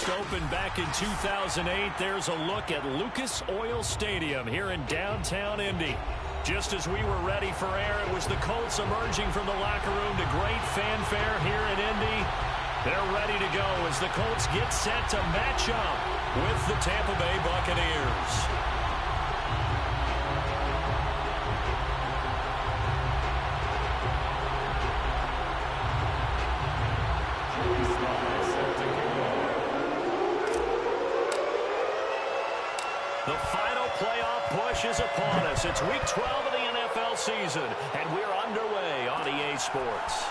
first opened back in 2008. There's a look at Lucas Oil Stadium here in downtown Indy. Just as we were ready for air, it was the Colts emerging from the locker room to great fanfare here in Indy. They're ready to go as the Colts get set to match up with the Tampa Bay Buccaneers. The final playoff push is upon us. It's week 12 of the NFL season, and we're underway on EA Sports.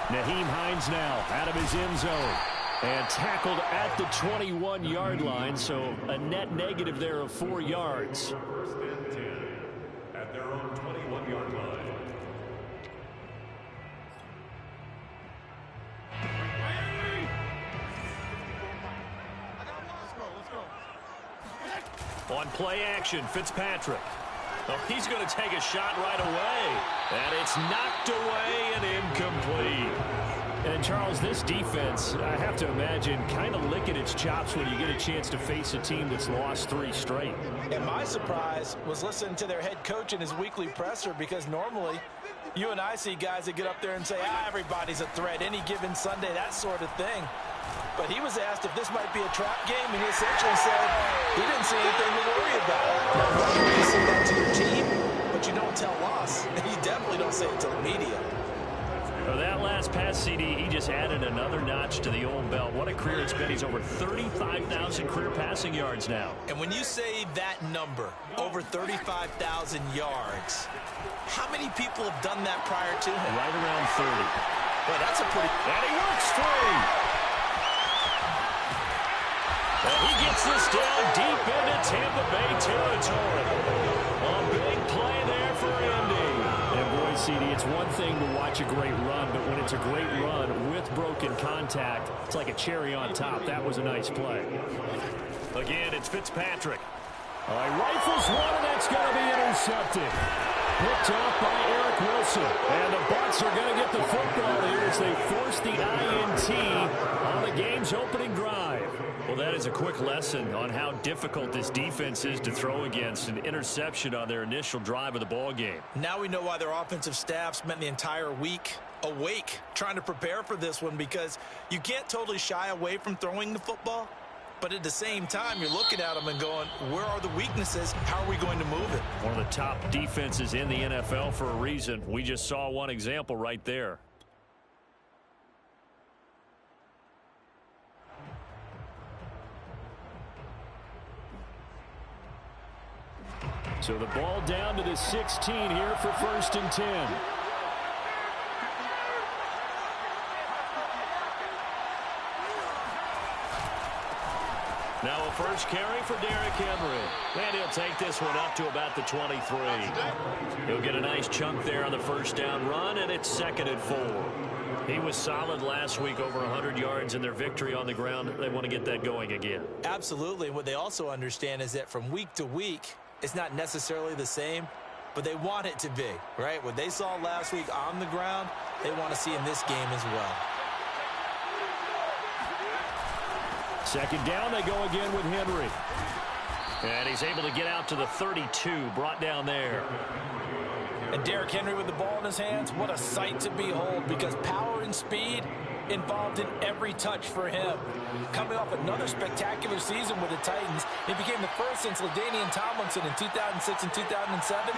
Nyheim Hines now out of his end zone and tackled at the 21-yard line, so a net negative there of 4 yards. First and 10 at their own 21-yard line. On play action, Fitzpatrick. Oh, he's going to take a shot right away. And it's knocked away and incomplete. And, Charles, this defense, I have to imagine, kind of licking its chops when you get a chance to face a team that's lost 3 straight. And my surprise was listening to their head coach in his weekly presser, because normally you and I see guys that get up there and say, everybody's a threat any given Sunday, that sort of thing. But he was asked if this might be a trap game, and he essentially said he didn't see anything to worry about. Now, you say that to your team, but you don't tell us. You definitely don't say it to the media. For that last pass, CD, he just added another notch to the old belt. What a career it's been. He's over 35,000 career passing yards now. And when you say that number, over 35,000 yards, how many people have done that prior to him? Right around 30. Well, that's a pretty... And he works free. And he gets this down deep into Tampa Bay territory. A big play there for Indy. And boy, CD, it's one thing to watch a great run, but when it's a great run with broken contact, it's like a cherry on top. That was a nice play. Again, it's Fitzpatrick. All right, rifles one, and that's going to be intercepted. Picked off by Eric Wilson. And the Bucs are going to get the football here as they force the INT on the game's opening drive. Well, that is a quick lesson on how difficult this defense is to throw against. An interception on their initial drive of the ball game. Now we know why their offensive staff spent the entire week awake trying to prepare for this one, because you can't totally shy away from throwing the football. But at the same time, you're looking at them and going, where are the weaknesses? How are we going to move it? One of the top defenses in the NFL for a reason. We just saw one example right there. So the ball down to the 16 here for 1st and 10. Now a first carry for Derrick Henry. And he'll take this one up to about the 23. He'll get a nice chunk there on the first down run, and it's 2nd and 4. He was solid last week, over 100 yards in their victory on the ground. They want to get that going again. Absolutely. And what they also understand is that from week to week, it's not necessarily the same, but they want it to be, right? What they saw last week on the ground, they want to see in this game as well. 2nd down, they go again with Henry. And he's able to get out to the 32, brought down there. And Derrick Henry with the ball in his hands, what a sight to behold, because power and speed involved in every touch for him. Coming off another spectacular season with the Titans, he became the first since LaDainian Tomlinson in 2006 and 2007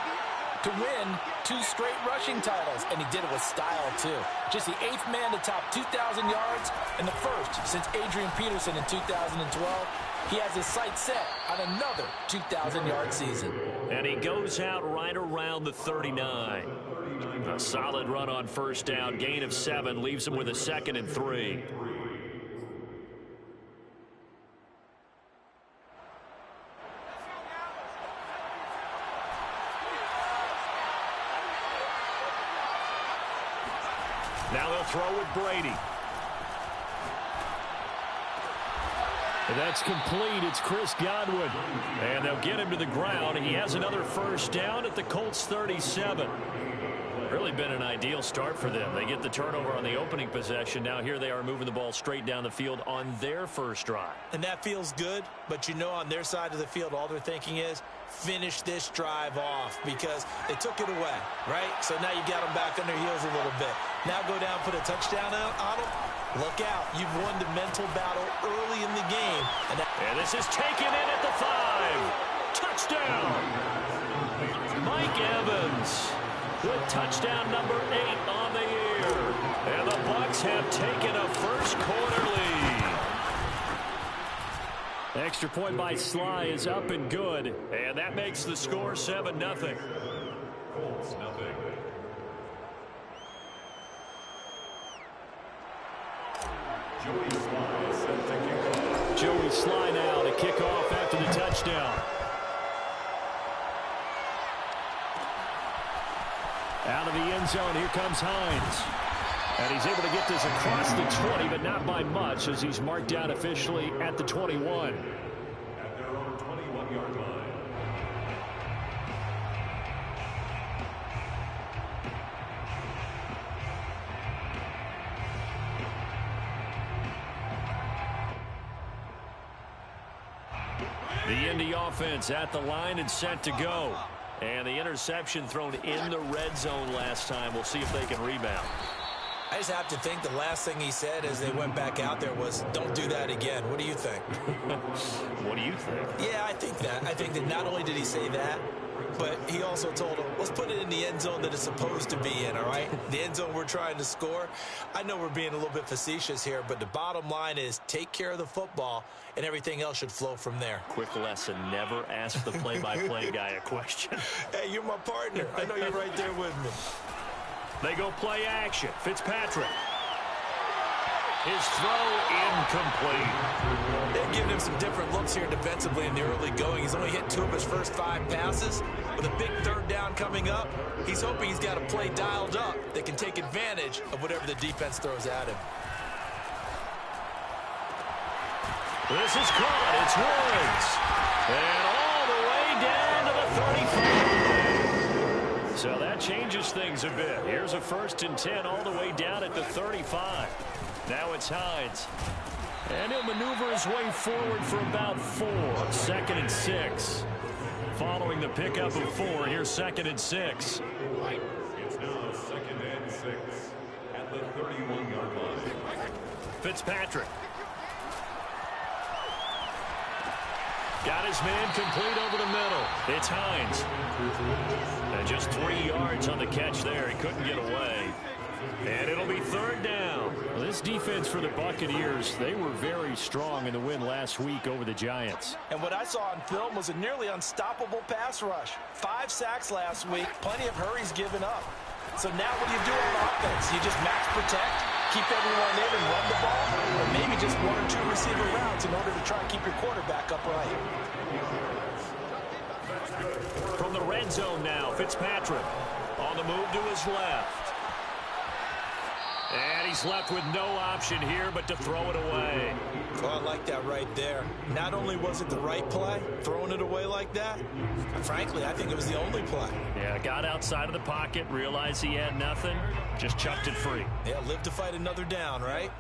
to win 2 straight rushing titles, and he did it with style too. Just the 8th man to top 2,000 yards and the first since Adrian Peterson in 2012. He has his sights set on another 2,000-yard season. And he goes out right around the 39. A solid run on first down, gain of 7, leaves him with a 2nd and 3. Now they'll throw with Brady. And that's complete. It's Chris Godwin. And they'll get him to the ground. He has another first down at the Colts 37. Really been an ideal start for them. They get the turnover on the opening possession. Now here they are moving the ball straight down the field on their first drive. And that feels good, but you know on their side of the field, all they're thinking is finish this drive off because they took it away, right? So now you got them back on their heels a little bit. Now go down, put a touchdown on them. Look out. You've won the mental battle early in the game. And this is taken in at the 5. Touchdown. Mike Evans with touchdown number 8 on the year. And the Bucs have taken a first quarter lead. Extra point by Sly is up and good. And that makes the score 7-0. Colts nothing. Joey Sly is set to kick off. Joey Sly now to kick off after the touchdown. Out of the end zone, here comes Hines. And he's able to get this across the 20, but not by much as he's marked down officially at the 21. At their own 21-yard line. The Indy offense at the line and set to go. And the interception thrown in the red zone last time. We'll see if they can rebound. I just have to think the last thing he said as they went back out there was, don't do that again. What do you think? What do you think? Yeah, I think that. I think that not only did he say that, but he also told him, let's put it in the end zone that it's supposed to be in, all right? The end zone we're trying to score. I know we're being a little bit facetious here, but the bottom line is take care of the football, and everything else should flow from there. Quick lesson, never ask the play-by-play guy a question. Hey, you're my partner. I know you're right there with me. They go play action. Fitzpatrick. His throw incomplete. They've given him some different looks here defensively in the early going. He's only hit 2 of his first 5 passes. With a big third down coming up, he's hoping he's got a play dialed up that can take advantage of whatever the defense throws at him. This is caught. It's Woods. And all the way down to the 35. So that changes things a bit. Here's a 1st and 10 all the way down at the 35. Now it's Hines. And he'll maneuver his way forward for about 4. 2nd and 6. Following the pickup of 4, here's 2nd and 6. It's now 2nd and 6 at the 31-yard line. Fitzpatrick. Got his man complete over the middle. It's Hines. And just 3 yards on the catch there. He couldn't get away. And it'll be 3rd down. Well, this defense for the Buccaneers, they were very strong in the win last week over the Giants. And what I saw on film was a nearly unstoppable pass rush. 5 sacks last week, plenty of hurries given up. So now what do you do on offense? You just max protect, keep everyone in and run the ball, or maybe just 1 or 2 receiver routes in order to try and keep your quarterback upright. From the red zone now, Fitzpatrick on the move to his left. And he's left with no option here but to throw it away. Oh, I like that right there. Not only was it the right play, throwing it away like that, frankly, I think it was the only play. Yeah, got outside of the pocket, realized he had nothing, just chucked it free. Yeah, live to fight another down, right?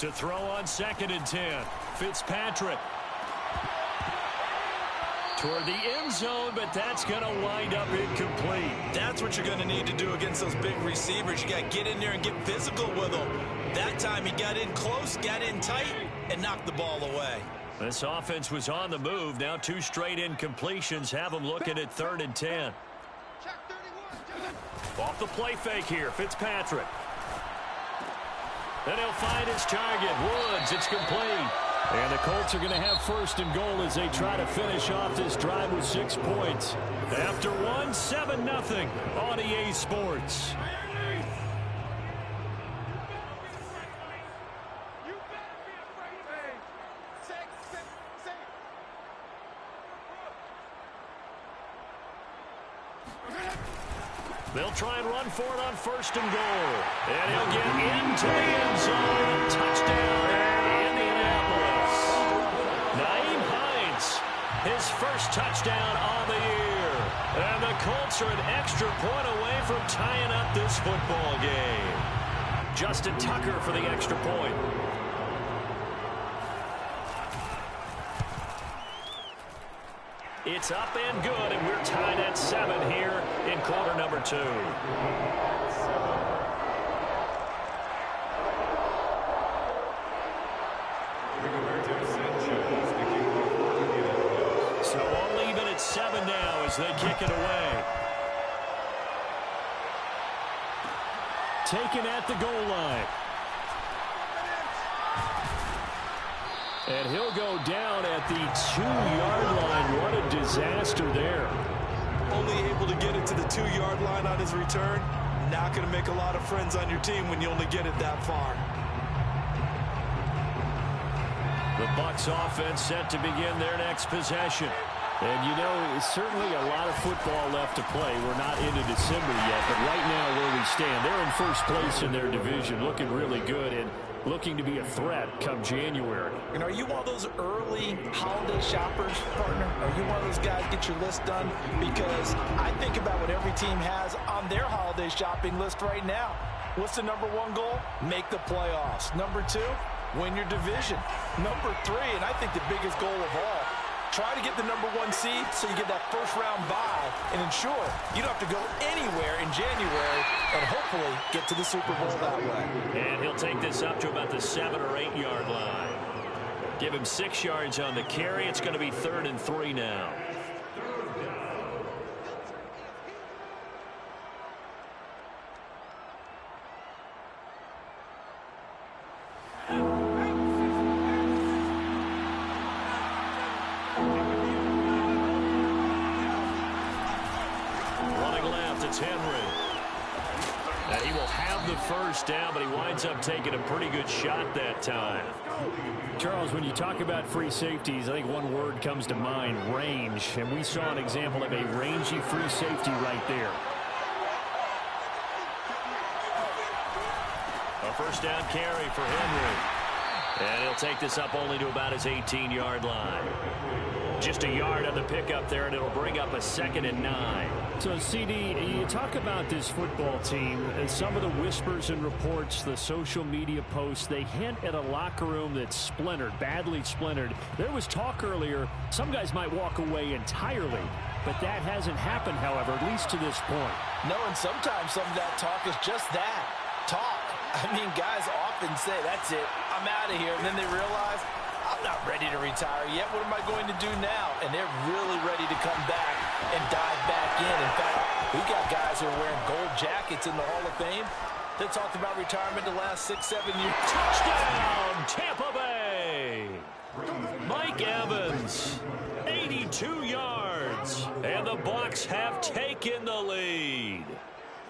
To throw on 2nd and 10. Fitzpatrick. Toward the end zone, but that's going to wind up incomplete. That's what you're going to need to do against those big receivers. You got to get in there and get physical with them. That time he got in close, got in tight, and knocked the ball away. This offense was on the move. Now 2 straight incompletions have them looking at 3rd and 10. Off the play fake here, Fitzpatrick. Then he'll find his target, Woods. It's complete. And the Colts are going to have 1st and goal as they try to finish off this drive with 6 points. After 1, 7-0 on EA Sports. They'll try and run for it on 1st and goal. And he'll get into the end zone. Touchdown, Indianapolis. Nyheim Hines, his first touchdown on the year. And the Colts are an extra point away from tying up this football game. Justin Tucker for the extra point. It's up and good, and we're tied at 7 here in quarter number 2. So all even at 7 now as they kick it away. Taken at the goal line. And he'll go down at the 2-yard line. What a disaster there. Only able to get it to the 2-yard line on his return. Not going to make a lot of friends on your team when you only get it that far. The Bucs offense set to begin their next possession. And, you know, certainly a lot of football left to play. We're not into December yet, but right now where we stand, they're in first place in their division, looking really good and looking to be a threat come January. And are you one of those early holiday shoppers, partner? Are you one of those guys get your list done? Because I think about what every team has on their holiday shopping list right now. What's the number 1 goal? Make the playoffs. Number 2, win your division. Number 3, and I think the biggest goal of all, try to get the number 1 seed so you get that first-round bye and ensure you don't have to go anywhere in January and hopefully get to the Super Bowl that way. And he'll take this up to about the 7 or 8-yard line. Give him 6 yards on the carry. It's going to be 3rd and 3 now. And he will have the first down, but he winds up taking a pretty good shot that time. Charles, when you talk about free safeties, I think one word comes to mind, range. And we saw an example of a rangy free safety right there. A first down carry for Henry. And he'll take this up only to about his 18-yard line. Just a yard on the pickup there, and it'll bring up a 2nd and 9. So, CD, you talk about this football team, and some of the whispers and reports, the social media posts, they hint at a locker room that's splintered, badly splintered. There was talk earlier, some guys might walk away entirely, but that hasn't happened, however, at least to this point. No, and sometimes some of that talk is just that, talk. I mean, guys often say, that's it, I'm out of here, and then they realize, I'm not ready to retire yet. What am I going to do now? And they're really ready to come back and dive back in. In fact, we've got guys who are wearing gold jackets in the Hall of Fame. They talked about retirement the last 6-7 years. Touchdown, Tampa Bay! Mike Evans, 82 yards. And the Bucs have taken the lead.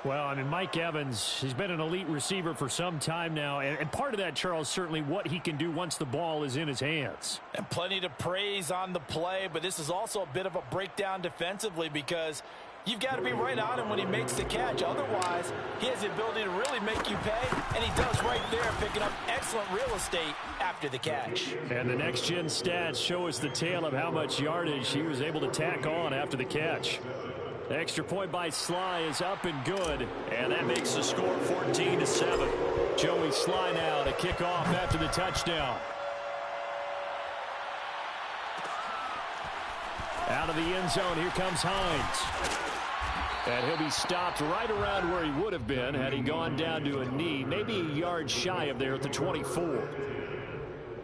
Well, I mean, Mike Evans, he's been an elite receiver for some time now. And part of that, Charles, certainly what he can do once the ball is in his hands. And plenty to praise on the play, but this is also a bit of a breakdown defensively because you've got to be right on him when he makes the catch. Otherwise, he has the ability to really make you pay, and he does right there, picking up excellent real estate after the catch. And the next-gen stats show us the tale of how much yardage he was able to tack on after the catch. The extra point by Sly is up and good, and that makes the score 14-7. Joey Sly now to kick off after the touchdown. Out of the end zone, here comes Hines. And he'll be stopped right around where he would have been had he gone down to a knee, maybe a yard shy of there at the 24.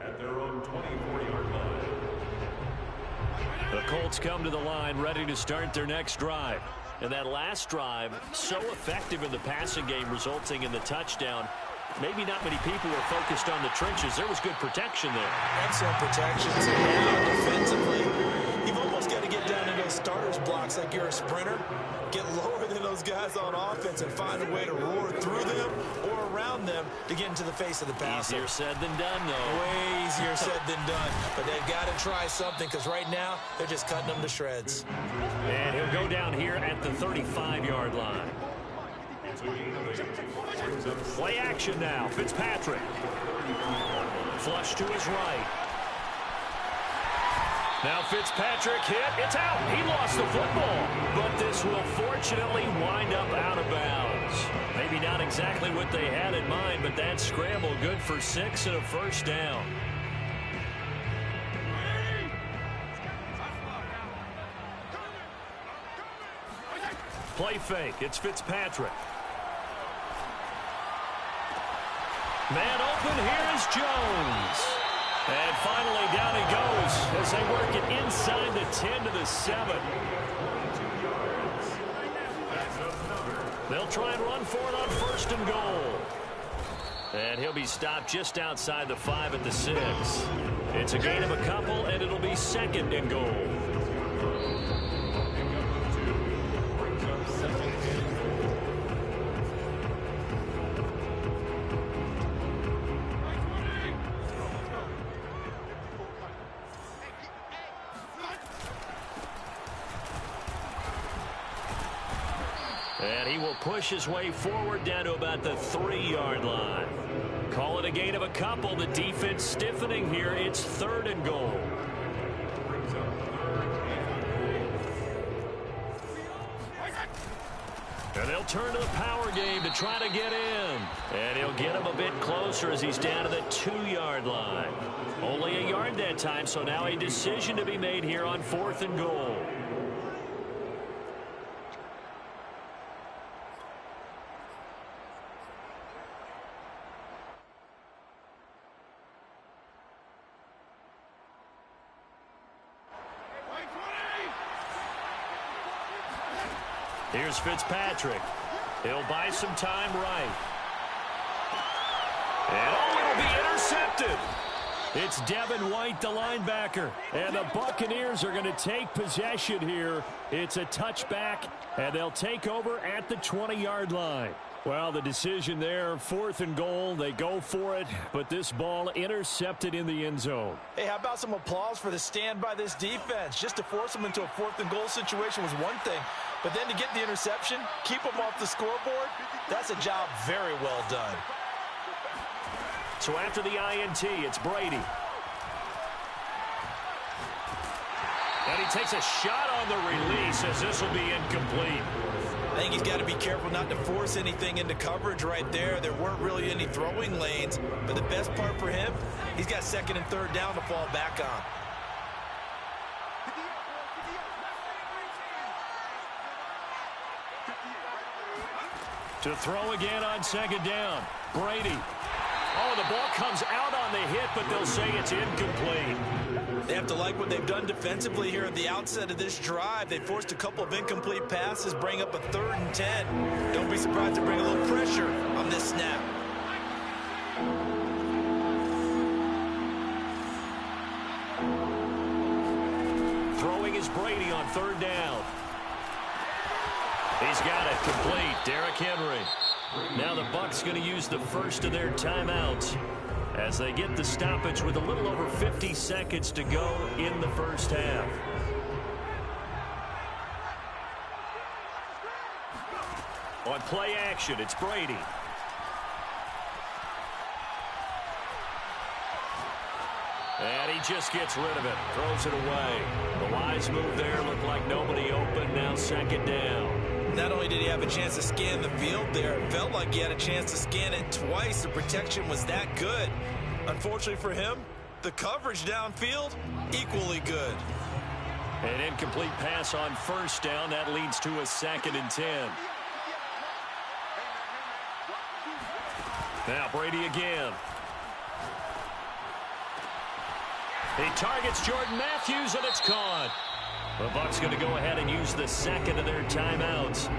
At their own 24-yard line. The Colts come to the line ready to start their next drive. And that last drive, so effective in the passing game, resulting in the touchdown. Maybe not many people were focused on the trenches. There was good protection there. Excellent protection. So now defensively, you've almost got to get down in those starters blocks like you're a sprinter. Get lower than those guys on offense and find a way to roar through them or around them to get into the face of the passer. Easier said than done, though. Way easier said than done. But they've got to try something because right now they're just cutting them to shreds. And he'll go down here at the 35-yard line. Play action now. Fitzpatrick. Flush to his right. Now Fitzpatrick hit. It's out. He lost the football. But this will fortunately wind up out of bounds. Maybe not exactly what they had in mind, but that scramble good for 6 and a first down. Play fake. It's Fitzpatrick. Man open. Here is Jones. And finally down he goes as they work it inside the 10 to the 7. They'll try and run for it on 1st and goal. And he'll be stopped just outside the 5 at the 6. It's a gain of a couple, and it'll be 2nd and goal. And he will push his way forward down to about the 3-yard line. Call it a gain of a couple. The defense stiffening here. It's 3rd and goal. And they'll turn to the power game to try to get in. And he'll get him a bit closer as he's down to the 2-yard line. Only a yard that time, so now a decision to be made here on 4th and goal. Here's Fitzpatrick. He'll buy some time right. And it'll be intercepted. It's Devin White, the linebacker. And the Buccaneers are going to take possession here. It's a touchback, and they'll take over at the 20-yard line. Well, the decision there, 4th and goal. They go for it, but this ball intercepted in the end zone. Hey, how about some applause for the stand by this defense? Just to force them into a 4th and goal situation was one thing, but then to get the interception, keep them off the scoreboard, that's a job very well done. So after the INT, it's Brady. And he takes a shot on the release as this will be incomplete. I think he's got to be careful not to force anything into coverage right there. There weren't really any throwing lanes, but the best part for him, he's got 2nd and 3rd down to fall back on. To throw again on 2nd down. Brady. Oh, the ball comes out on the hit, but they'll say it's incomplete. They have to like what they've done defensively here at the outset of this drive. They forced a couple of incomplete passes, bring up a 3rd and 10. Don't be surprised to bring a little pressure on this snap. Throwing is Brady on 3rd down. He's got it complete. Derrick Henry. Now the Bucs going to use the first of their timeouts as they get the stoppage with a little over 50 seconds to go in the first half. On play action, it's Brady. And he just gets rid of it, throws it away. The wise move there, looked like nobody open, now 2nd down. Not only did he have a chance to scan the field there, it felt like he had a chance to scan it twice. The protection was that good. Unfortunately for him, the coverage downfield, equally good. An incomplete pass on 1st down. That leads to a 2nd and 10. Now Brady again. He targets Jordan Matthews, and it's caught. The Bucs going to go ahead and use the 2nd of their timeouts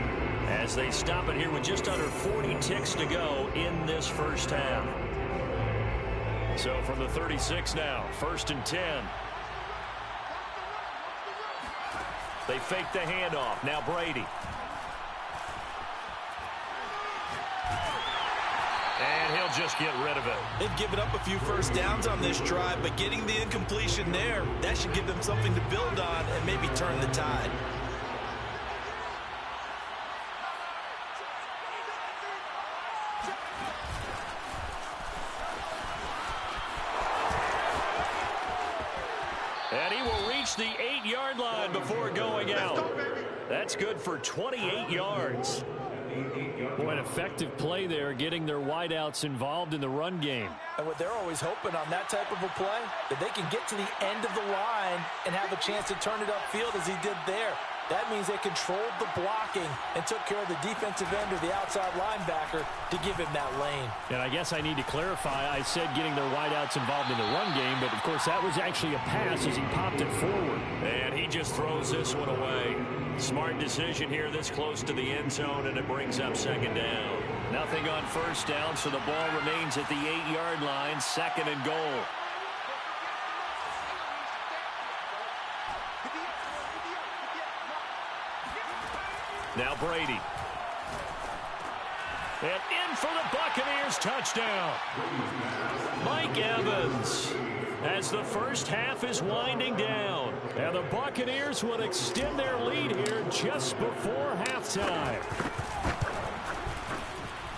as they stop it here with just under 40 ticks to go in this first half. So from the 36 now, 1st and 10. They fake the handoff. Now Brady. And he'll just get rid of it. They've given up a few first downs on this drive, but getting the incompletion there, that should give them something to build on and maybe turn the tide. 8-yard line before going out. That's good for 28 yards. Boy, an effective play there, getting their wideouts involved in the run game. And what they're always hoping on that type of a play, that they can get to the end of the line and have a chance to turn it upfield as he did there. That means they controlled the blocking and took care of the defensive end or the outside linebacker to give him that lane. And I guess I need to clarify, I said getting their wideouts involved in the run game, but of course that was actually a pass as he popped it forward. And he just throws this one away. Smart decision here this close to the end zone, and it brings up second down. Nothing on first down, so the ball remains at the 8-yard line, second and goal. Now Brady. And in for the Buccaneers touchdown. Mike Evans, as the first half is winding down. And the Buccaneers will extend their lead here just before halftime.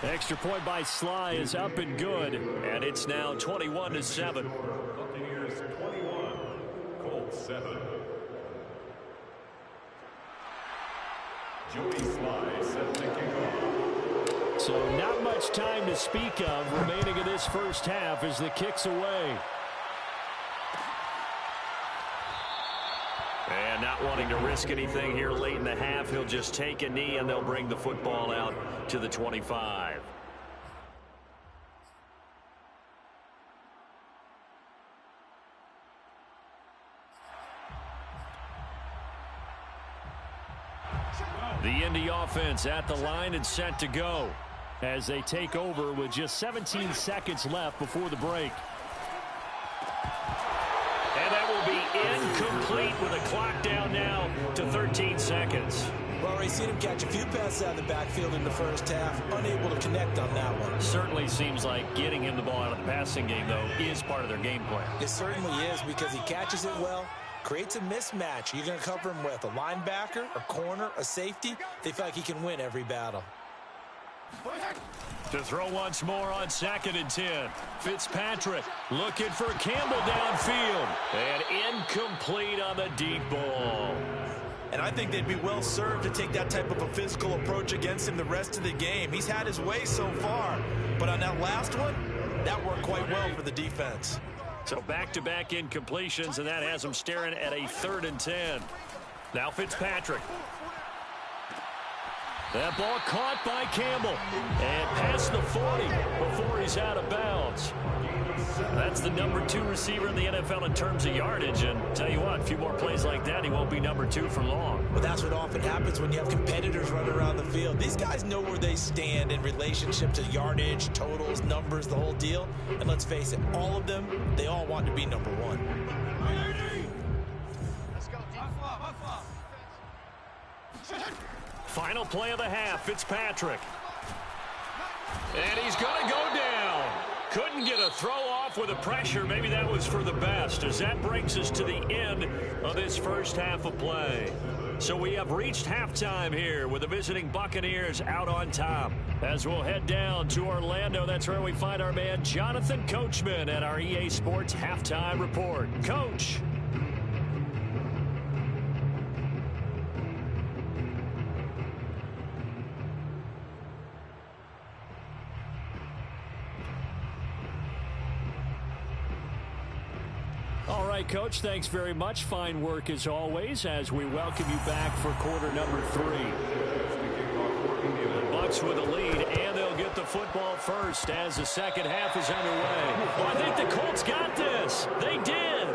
Extra point by Sly is up and good. And it's now 21-7. Buccaneers 21, Colts 7. Joey Sly set to kick off. So not much time to speak of remaining in this first half as the kick's away. And not wanting to risk anything here late in the half, he'll just take a knee and they'll bring the football out to the 25. The Indy offense at the line and set to go as they take over with just 17 seconds left before the break. And that will be incomplete with a clock down now to 13 seconds. Well, already seen him catch a few passes out of the backfield in the first half, unable to connect on that one. Certainly seems like getting him the ball out of the passing game, though, is part of their game plan. It certainly is because he catches it well. Creates a mismatch. You're going to cover him with a linebacker, a corner, a safety. They feel like he can win every battle. To throw once more on 2nd and 10. Fitzpatrick looking for Campbell downfield. And incomplete on the deep ball. And I think they'd be well served to take that type of a physical approach against him the rest of the game. He's had his way so far. But on that last one, that worked quite well for the defense. So back-to-back incompletions, and that has him staring at a 3rd and 10. Now Fitzpatrick. That ball caught by Campbell. And past the 40 before he's out of bounds. That's the number 2 receiver in the NFL in terms of yardage. And tell you what, a few more plays like that, he won't be number 2 for long. Well, that's what often happens when you have competitors running around the field. These guys know where they stand in relationship to yardage, totals, numbers, the whole deal. And let's face it, all of them, they all want to be number 1. Let's go. Final play of the half, Fitzpatrick. And he's going to go down. Couldn't get a throw off with the pressure. Maybe that was for the best, as that brings us to the end of this first half of play. So we have reached halftime here with the visiting Buccaneers out on top. As we'll head down to Orlando, that's where we find our man Jonathan Coachman at our EA Sports Halftime Report. Coach. All right, Coach, thanks very much. Fine work as always as we welcome you back for quarter number 3. The Bucs with a lead, and they'll get the football first as the second half is underway. Well, I think the Colts got this. They did.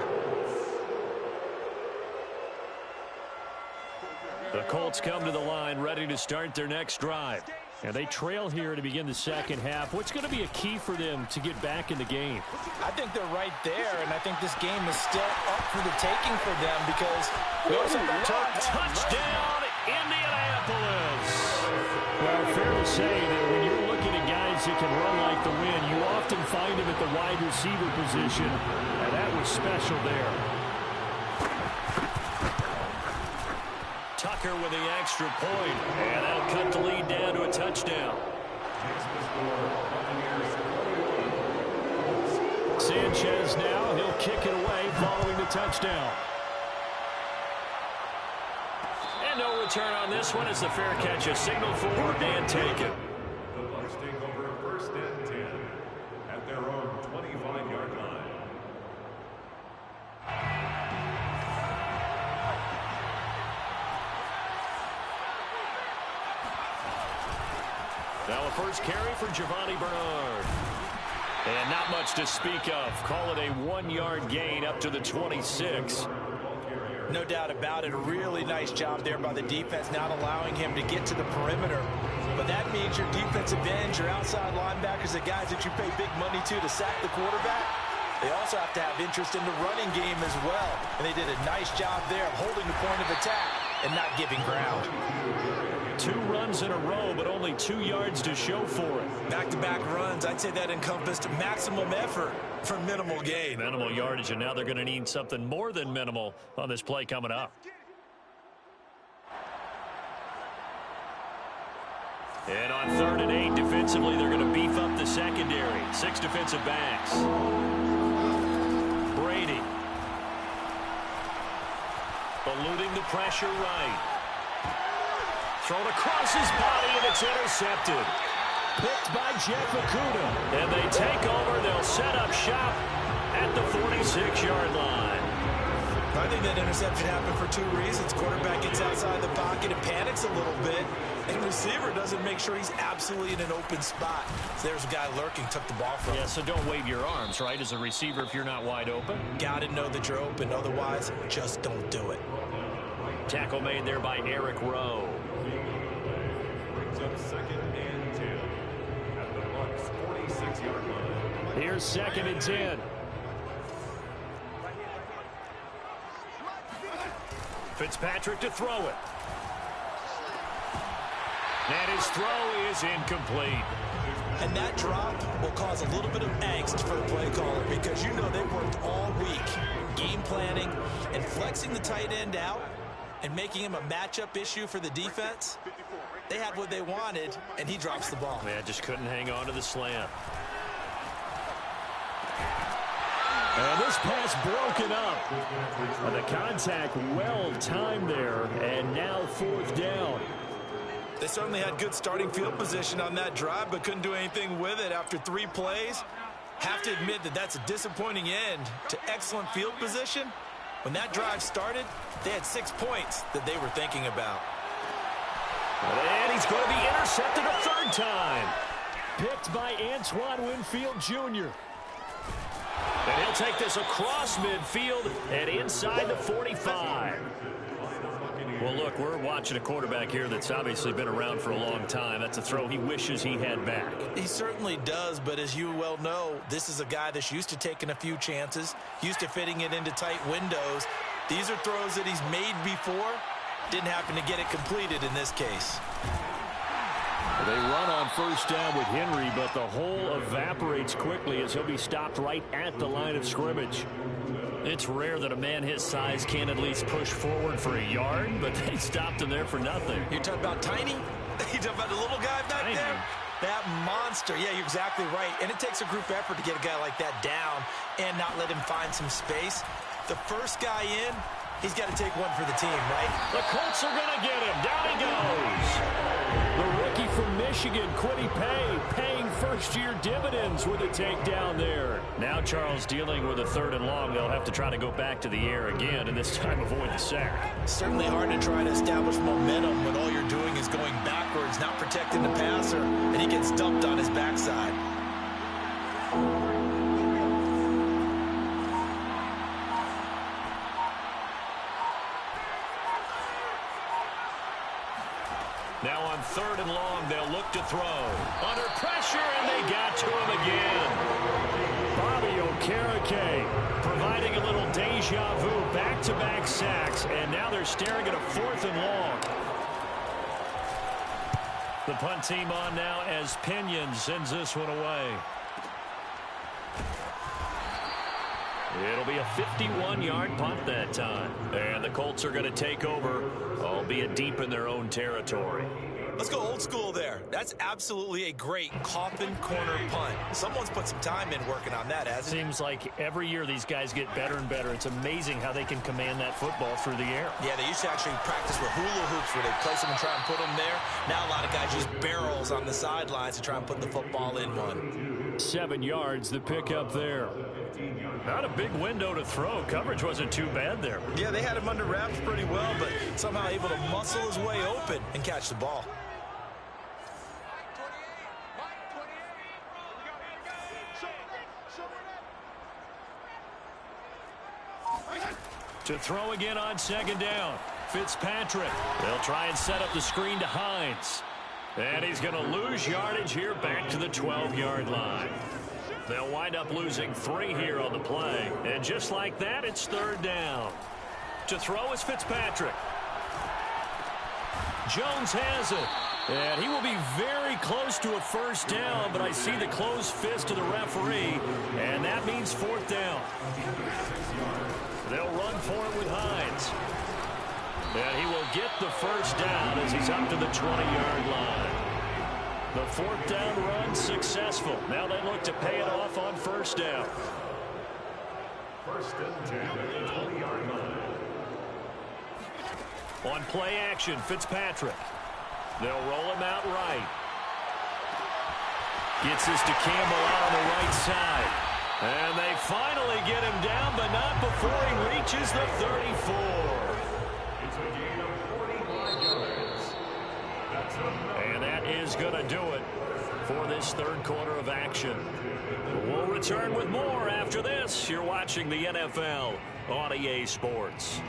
The Colts come to the line ready to start their next drive. And they trail here to begin the second half. What's going to be a key for them to get back in the game? I think they're right there, and I think this game is still up for the taking for them because touchdown, Indianapolis. Well, fair to say that when you're looking at guys that can run like the wind, you often find them at the wide receiver position, and that was special there. Tucker with the extra point, and that'll cut the lead down to a touchdown. Sanchez now, he'll kick it away following the touchdown. return on this one as the fair catch is signaled for and taken. The Bucs take over 1st and 10 at their own 25-yard line. Now a first carry for Giovani Bernard. And not much to speak of. Call it a 1-yard gain up to the 26. No doubt about it. A really nice job there by the defense, not allowing him to get to the perimeter. But that means your defensive ends, your outside linebackers, the guys that you pay big money to sack the quarterback, they also have to have interest in the running game as well. And they did a nice job there of holding the point of attack and not giving ground. 2 runs in a row, but only 2 yards to show for it. Back-to-back runs, I'd say that encompassed maximum effort for minimal gain. Minimal yardage, and now they're going to need something more than minimal on this play coming up. And on 3rd and 8, defensively, they're going to beef up the secondary. 6 defensive backs. Brady. Eluding the pressure right. Thrown across his body, and it's intercepted. Picked by Jeff Okudah. And they take over. They'll set up shop at the 46-yard line. I think that interception happened for 2 reasons. Quarterback gets outside the pocket and panics a little bit. And receiver doesn't make sure he's absolutely in an open spot. So there's a guy lurking, took the ball from him. Yeah, so don't wave your arms, right, as a receiver if you're not wide open. Got to know that you're open. Otherwise, just don't do it. Tackle made there by Eric Rowe. Brings up 2nd and 10 at the Bucs 46-yard line. Here's 2nd and 10. Fitzpatrick to throw it. And his throw is incomplete. And that drop will cause a little bit of angst for the play caller because you know they worked all week game planning and flexing the tight end out and making him a matchup issue for the defense. They had what they wanted, and he drops the ball. Man, just couldn't hang on to the slant. And this pass broken up. And the contact well timed there, and now 4th down. They certainly had good starting field position on that drive, but couldn't do anything with it after 3 plays. Have to admit that that's a disappointing end to excellent field position. When that drive started, they had 6 points that they were thinking about. And he's going to be intercepted a 3rd time. Picked by Antoine Winfield Jr. And he'll take this across midfield and inside the 45. Well, look, we're watching a quarterback here that's obviously been around for a long time. That's a throw he wishes he had back. He certainly does, but as you well know, this is a guy that's used to taking a few chances, used to fitting it into tight windows. These are throws that he's made before. Didn't happen to get it completed in this case. They run on 1st down with Henry, but the hole evaporates quickly as he'll be stopped right at the line of scrimmage. It's rare that a man his size can at least push forward for a yard, but they stopped him there for nothing. You're talking about tiny? You're talking about the little guy back Tiny. there? That monster. Yeah, you're exactly right. And it takes a group effort to get a guy like that down and not let him find some space. The first guy in, he's got to take one for the team, right? The Colts are going to get him. Down he goes. The rookie from Michigan, Kwity Paye, paying first-year dividends with a takedown there. Now Charles dealing with a 3rd and long. They'll have to try to go back to the air again, and this time avoid the sack. Certainly hard to try to establish momentum when all you're doing is going backwards, not protecting the passer, and he gets dumped on his backside. Now on 3rd and long, they'll look to throw. Under pressure, and they got to him again. Bobby Okereke providing a little deja vu, back-to-back sacks, and now they're staring at a 4th and long. The punt team on now as Pinion sends this one away. It'll be a 51-yard punt that time. And the Colts are going to take over, albeit deep in their own territory. Let's go old school there. That's absolutely a great coffin corner punt. Someone's put some time in working on that, hasn't it? Seems like every year these guys get better and better. It's amazing how they can command that football through the air. Yeah, they used to actually practice with hula hoops where they place them and try and put them there. Now a lot of guys use barrels on the sidelines to try and put the football in one. 7 yards, the pickup there. Not a big window to throw. Coverage wasn't too bad there. Yeah, they had him under wraps pretty well, but somehow able to muscle his way open and catch the ball. To throw again on second down. Fitzpatrick. They'll try and set up the screen to Hines. And he's going to lose yardage here back to the 12-yard line. They'll wind up losing 3 here on the play. And just like that, it's third down. To throw is Fitzpatrick. Jones has it. And he will be very close to a first down, but I see the closed fist of the referee, and that means fourth down. They'll run for it with Hines. And he will get the first down as he's up to the 20-yard line. The fourth down run successful. Now they look to pay it off on first down. First and 10 at the 20-yard line. On play action, Fitzpatrick. They'll roll him out right. Gets this to Campbell out on the right side. And they finally get him down, but not before he reaches the 34. It's a gain of 45 yards. That's enough. And that is going to do it for this third quarter of action. We'll return with more after this. You're watching the NFL on EA Sports.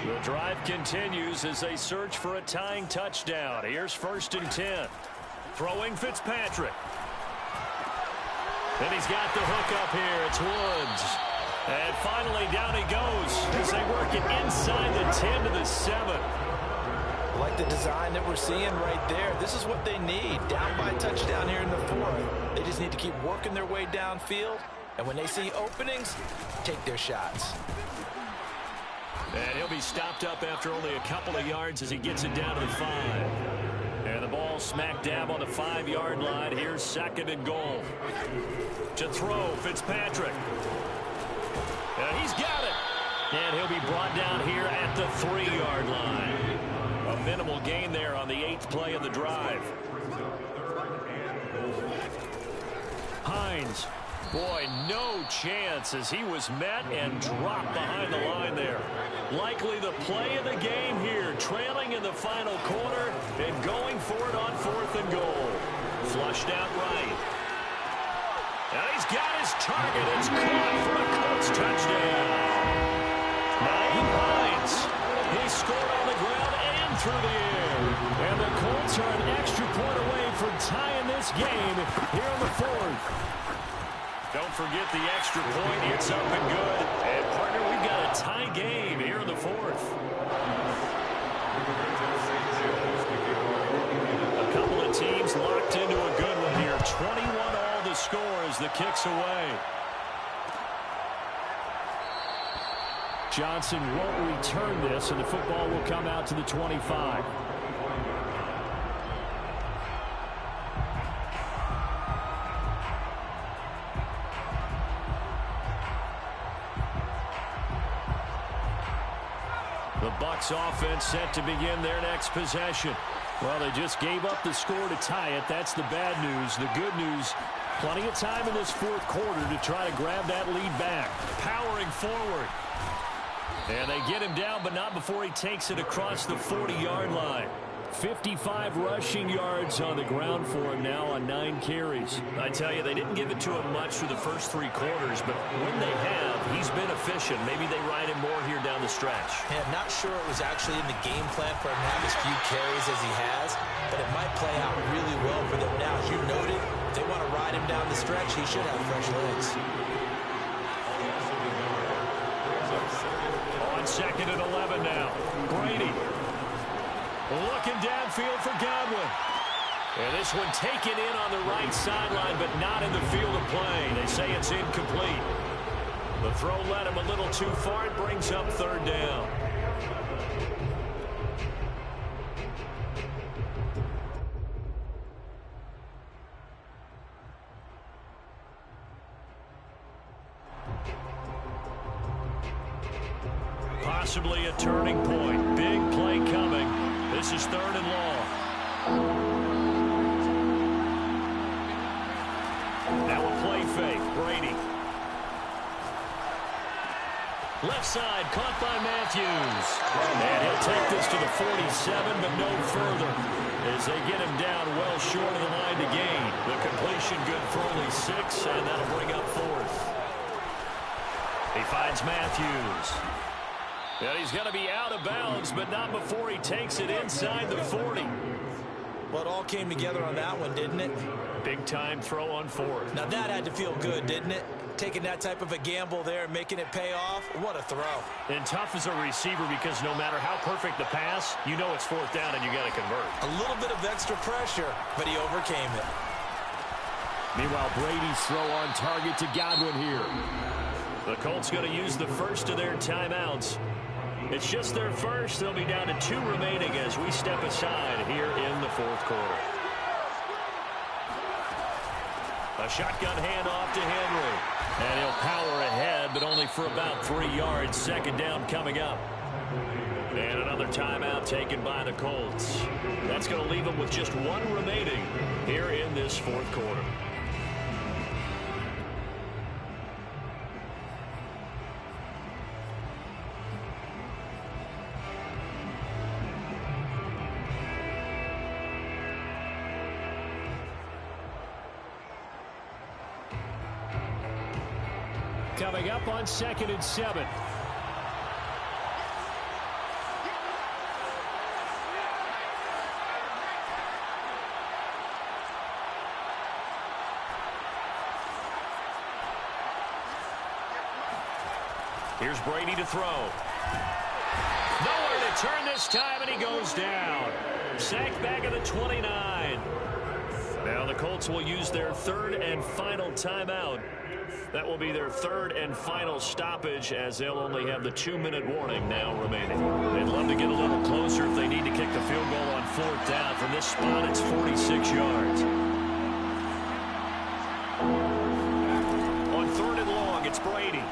The drive continues as they search for a tying touchdown. Here's first and 10. Throwing Fitzpatrick. And he's got the hook up here. It's Woods. And finally down he goes as they work it inside the 10 to the 7. Like the design that we're seeing right there. This is what they need. Down by a touchdown here in the fourth. They just need to keep working their way downfield. And when they see openings, take their shots. And he'll be stopped up after only a couple of yards as he gets it down to the 5. And the ball smack dab on the 5-yard line. Here's second and goal. To throw, Fitzpatrick. And he's got it. And he'll be brought down here at the 3-yard line. A minimal gain there on the 8th play of the drive. Hines. Boy, no chance as he was met and dropped behind the line there. Likely the play of the game here, trailing in the final quarter and going for it on 4th and goal. Flushed out right. And he's got his target. It's caught for a Colts touchdown. Nyheim Hines. He scored on the ground and through the air. And the Colts are an extra point away from tying this game here in the 4th. Don't forget the extra point. It's up and good. And, partner, we've got a tie game here in the 4th. A couple of teams locked into a good one here. 21-all the score as the kick's away. Johnson won't return this, and the football will come out to the 25. The Bucs offense set to begin their next possession. Well, they just gave up the score to tie it. That's the bad news. The good news, plenty of time in this 4th quarter to try to grab that lead back. Powering forward. And they get him down, but not before he takes it across the 40-yard line. 55 rushing yards on the ground for him now on 9 carries. I tell you, they didn't give it to him much for the first 3 quarters, but when they have, he's been efficient. Maybe they ride him more here down the stretch. Yeah, not sure it was actually in the game plan for him to have as few carries as he has, but it might play out really well for them now. As you noted, if they want to ride him down the stretch, he should have fresh legs. On second and 11 now. Brady. Looking downfield for Godwin. And this one taken in on the right sideline, but not in the field of play. They say it's incomplete. The throw led him a little too far. It brings up third down. Possibly a turning point. Big play coming. This is 3rd and long. Now a play fake. Brady. Left side, caught by Matthews. And he'll take this to the 47, but no further, as they get him down well short of the line to gain. The completion good for only 6, and that'll bring up 4th. He finds Matthews. And he's going to be out of bounds, but not before he takes it inside the 40. Well, it all came together on that one, didn't it? Big-time throw on 4th. Now, that had to feel good, didn't it? Taking that type of a gamble there, making it pay off. What a throw. And tough as a receiver because no matter how perfect the pass, you know it's 4th down and you got to convert. A little bit of extra pressure, but he overcame it. Meanwhile, Brady's throw on target to Godwin here. The Colts going to use the first of their timeouts. It's just their first. They'll be down to 2 remaining as we step aside here in the 4th quarter. A shotgun handoff to Henry. And he'll power ahead, but only for about 3 yards. 2nd down coming up. And another timeout taken by the Colts. That's going to leave them with just 1 remaining here in this 4th quarter. Coming up on 2nd and 7. Here's Brady to throw. Nowhere to turn this time, and he goes down. Sacked back at the 29. Now the Colts will use their 3rd and final timeout. That will be their 3rd and final stoppage, as they'll only have the 2-minute warning now remaining. They'd love to get a little closer if they need to kick the field goal on 4th down. From this spot, it's 46 yards. On 3rd and long, it's Brady.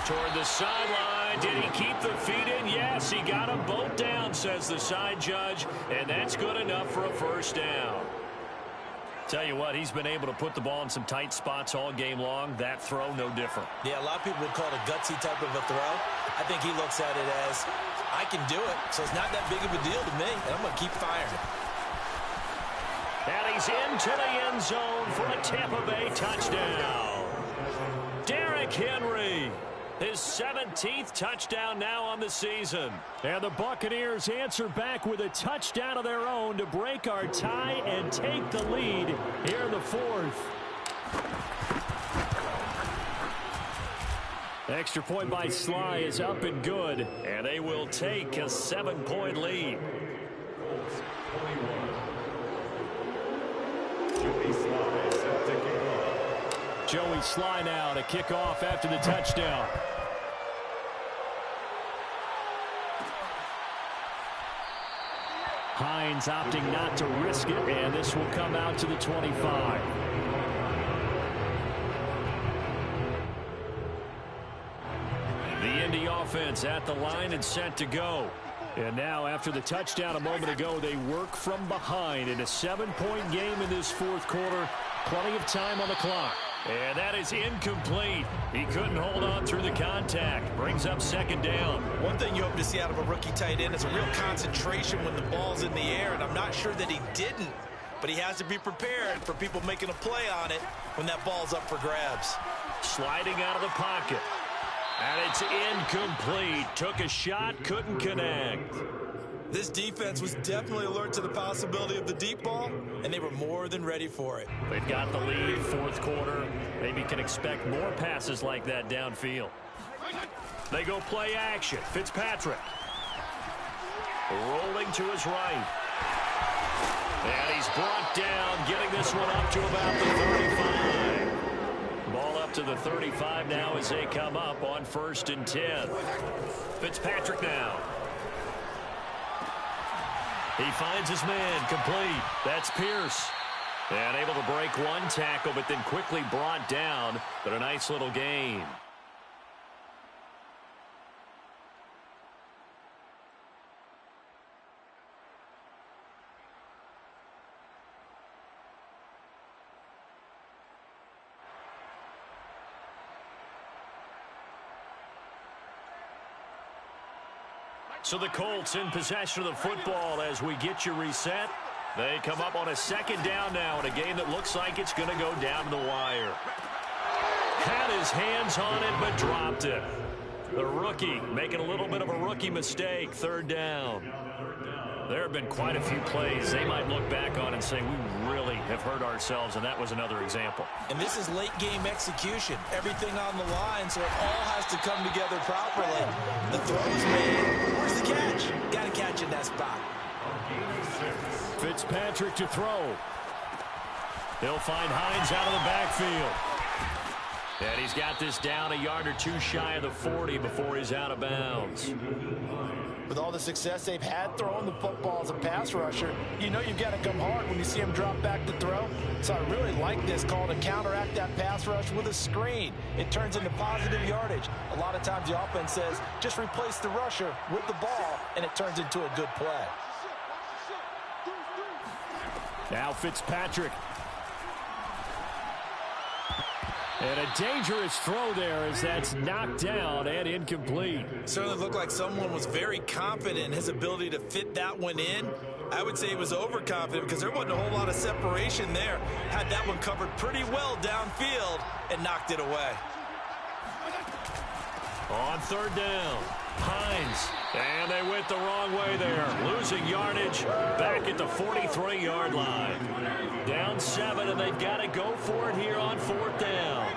Toward the sideline. Did he keep the feet in? Yes, he got them both down, says the side judge, and that's good enough for a 1st down. Tell you what, he's been able to put the ball in some tight spots all game long. That throw, no different. Yeah, a lot of people would call it a gutsy type of a throw. I think he looks at it as, I can do it, so it's not that big of a deal to me, and I'm going to keep firing. And he's into the end zone for a Tampa Bay touchdown. Derrick Henry. His 17th touchdown now on the season. And the Buccaneers answer back with a touchdown of their own to break our tie and take the lead here in the 4th. Extra point by Sly is up and good. And they will take a 7-point lead. Joey Sly now to kick off after the touchdown. Hines opting not to risk it, and this will come out to the 25. The Indy offense at the line and set to go. And now, after the touchdown a moment ago, they work from behind in a 7-point game in this 4th quarter. Plenty of time on the clock. And that is incomplete. He couldn't hold on through the contact. Brings up 2nd down. One thing you hope to see out of a rookie tight end is a real concentration when the ball's in the air, and I'm not sure that he didn't, but he has to be prepared for people making a play on it when that ball's up for grabs. Sliding out of the pocket. And it's incomplete. Took a shot, couldn't connect. This defense was definitely alert to the possibility of the deep ball, and they were more than ready for it. They've got the lead, 4th quarter. Maybe can expect more passes like that downfield. They go play action. Fitzpatrick. Rolling to his right. And he's brought down, getting this one up to about the 35. Ball up to the 35 now as they come up on 1st and 10. Fitzpatrick now. He finds his man complete. That's Pierce. And able to break one tackle, but then quickly brought down. But a nice little gain. So the Colts in possession of the football as we get you reset. They come up on a second down now in a game that looks like it's going to go down to the wire. Had his hands on it, but dropped it. The rookie making a little bit of a rookie mistake. Third down. There have been quite a few plays they might look back on and say, we really have hurt ourselves, and that was another example. And this is late-game execution. Everything on the line, so it all has to come together properly. The throw's made. Where's the catch? Got to catch in that spot. Fitzpatrick to throw. He'll find Hines out of the backfield. And he's got this down a yard or two shy of the 40 before he's out of bounds. With all the success they've had throwing the football as a pass rusher, you know you've got to come hard when you see him drop back to throw. So I really like this call to counteract that pass rush with a screen. It turns into positive yardage. A lot of times the offense says, just replace the rusher with the ball, and it turns into a good play. Now Fitzpatrick. And a dangerous throw there as that's knocked down and incomplete. Certainly looked like someone was very confident in his ability to fit that one in. I would say he was overconfident because there wasn't a whole lot of separation there. Had that one covered pretty well downfield and knocked it away. On third down, Hines. And they went the wrong way there. Losing yardage back at the 43-yard line. Down 7, and they've got to go for it here on fourth down.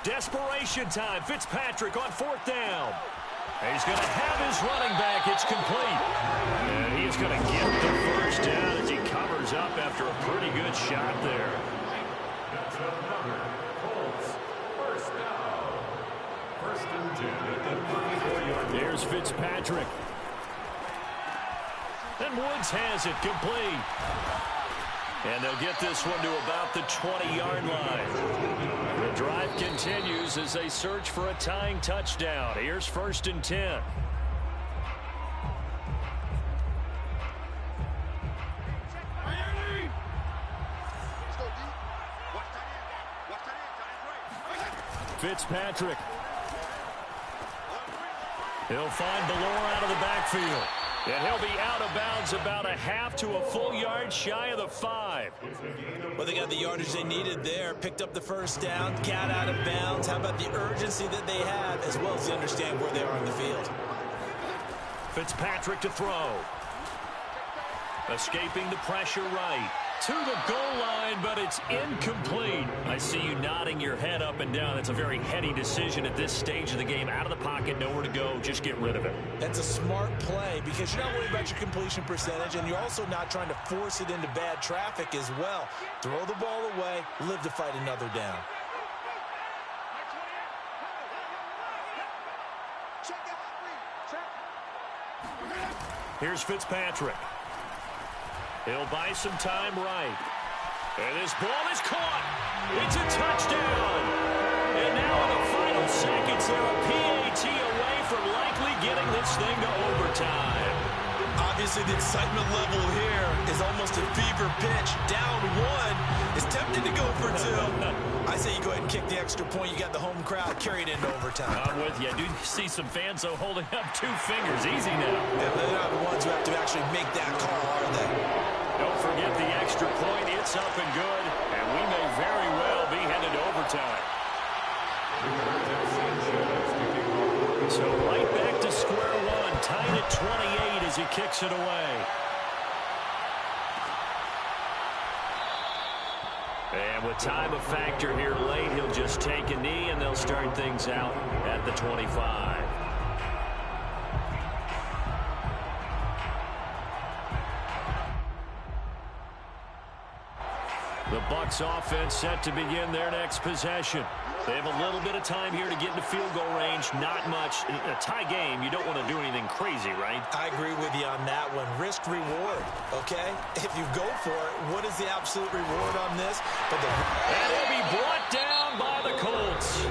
Desperation time. Fitzpatrick on fourth down. He's going to have his running back. It's complete. And he's going to get the first down as he covers up after a pretty good shot there. Here's Fitzpatrick. And Woods has it complete. And they'll get this one to about the 20-yard line. The drive continues as they search for a tying touchdown. Here's 1st and 10. Fitzpatrick. He'll find Ballore out of the backfield. And he'll be out of bounds about a half to a full yard shy of the 5. Well, they got the yardage they needed there. Picked up the first down, got out of bounds. How about the urgency that they have, as well as they understand where they are on the field. Fitzpatrick to throw. Escaping the pressure right. To the goal line, but it's incomplete. I see you nodding your head up and down. That's a very heady decision at this stage of the game. Out of the pocket, nowhere to go. Just get rid of it. That's a smart play because you're not worried about your completion percentage, and you're also not trying to force it into bad traffic as well. Throw the ball away, live to fight another down. Here's Fitzpatrick. He'll buy some time right. And this ball is caught. It's a touchdown. And now in the final seconds, they're a PAT away from likely getting this thing to overtime. Obviously, the excitement level here is almost a fever pitch. Down 1 is tempted to go for 2. I say you go ahead and kick the extra point. You got the home crowd carried into overtime. I'm with you. I do see some fans, though, holding up 2 fingers. Easy now. Yeah, they're not the ones who have to actually make that call, are they? Don't forget the extra point. It's up and good. And we may very well be headed to overtime. So right back to square one. Tied at 28 as he kicks it away. And with time a factor here late, he'll just take a knee and they'll start things out at the 25. The Bucs offense set to begin their next possession. They have a little bit of time here to get into field goal range. Not much. In a tie game, you don't want to do anything crazy, right? I agree with you on that one. Risk reward, okay? If you go for it, what is the absolute reward on this? And he'll be brought down by the Colts.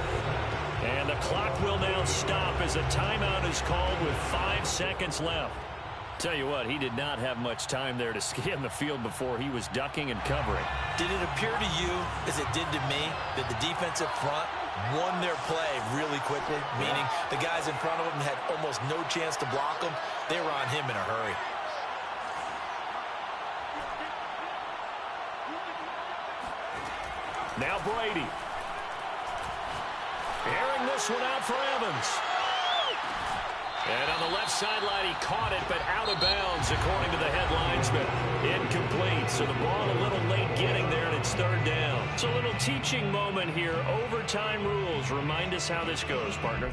And the clock will now stop as a timeout is called with 5 seconds left. Tell you what, he did not have much time there to scan the field before he was ducking and covering. Did it appear to you, as it did to me, that the defensive front won their play really quickly? Meaning the guys in front of them had almost no chance to block them. They were on him in a hurry. Now Brady. Airing this one out for Evans. And on the left sideline, he caught it, but out of bounds, according to the head linesman. Incomplete, so the ball a little late getting there, and it's third down. It's a little teaching moment here. Overtime rules. Remind us how this goes, partner.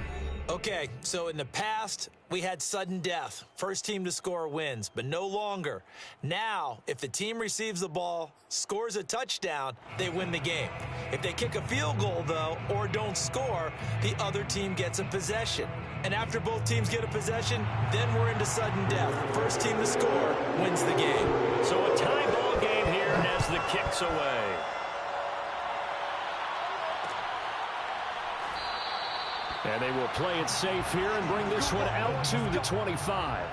Okay, so in the past, we had sudden death. First team to score wins, but no longer. Now, if the team receives the ball, scores a touchdown, they win the game. If they kick a field goal, though, or don't score, the other team gets a possession. And after both teams get a possession, then we're into sudden death. First team to score wins the game. So a tie ball game here as the kick's away. And they will play it safe here and bring this one out to the 25.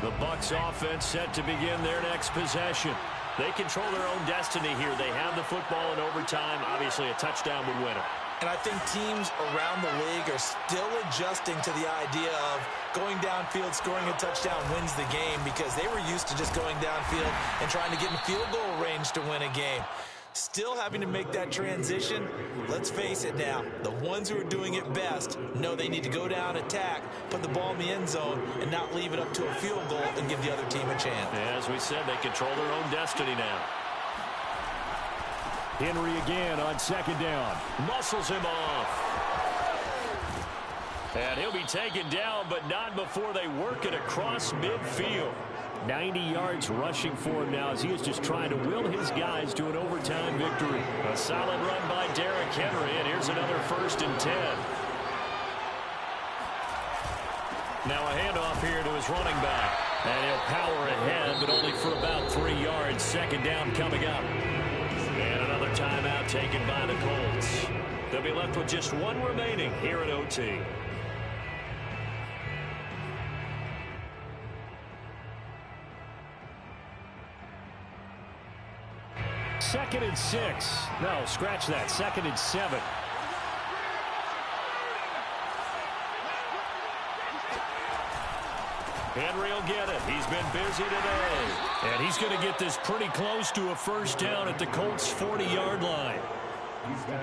The Bucs offense set to begin their next possession. They control their own destiny here. They have the football in overtime. Obviously, a touchdown would win it. And I think teams around the league are still adjusting to the idea of going downfield, scoring a touchdown wins the game, because they were used to just going downfield and trying to get in field goal range to win a game. Still having to make that transition. Let's face it now, the ones who are doing it best know they need to go down, attack, put the ball in the end zone, and not leave it up to a field goal and give the other team a chance. As we said, they control their own destiny now. Henry again on second down. Muscles him off. And he'll be taken down, but not before they work it across midfield. 90 yards rushing for him now as he is just trying to will his guys to an overtime victory. A solid run by Derrick Henry, and here's another 1st and 10. Now a handoff here to his running back. And he'll power ahead, but only for about 3 yards. Second down coming up. And another timeout taken by the Colts. They'll be left with just one remaining here at OT. Second and 6. No, scratch that. 2nd and 7. Henry will get it. He's been busy today. And he's going to get this pretty close to a first down at the Colts' 40-yard line.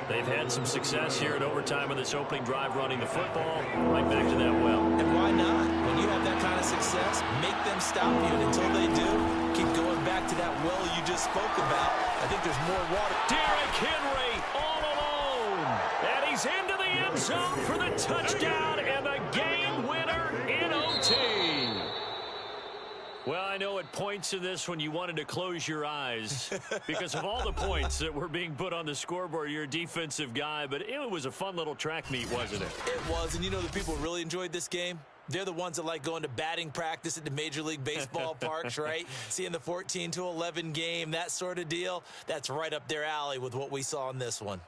They've had some success here at overtime in this opening drive running the football. Right back to that well. And why not? When you have that kind of success, make them stop you. And until they do, keep going back to that well you just spoke about. I think there's more water. Derrick Henry all alone. And he's into the end zone for the touchdown and the game winner in OT. Well, I know at points in this when you wanted to close your eyes because of all the points that were being put on the scoreboard. You're a defensive guy, but it was a fun little track meet, wasn't it? It was, and you know the people who really enjoyed this game? They're the ones that like going to batting practice at the Major League Baseball parks, right? Seeing the 14-11 game, that sort of deal. That's right up their alley with what we saw in this one.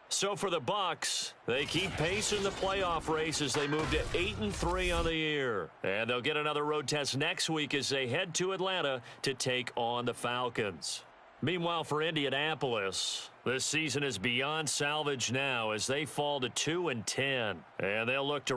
So for the Bucs, they keep pace in the playoff race as they move to 8-3 on the year. And they'll get another road test next week as they head to Atlanta to take on the Falcons. Meanwhile, for Indianapolis, this season is beyond salvage now as they fall to 2-10. And they'll look to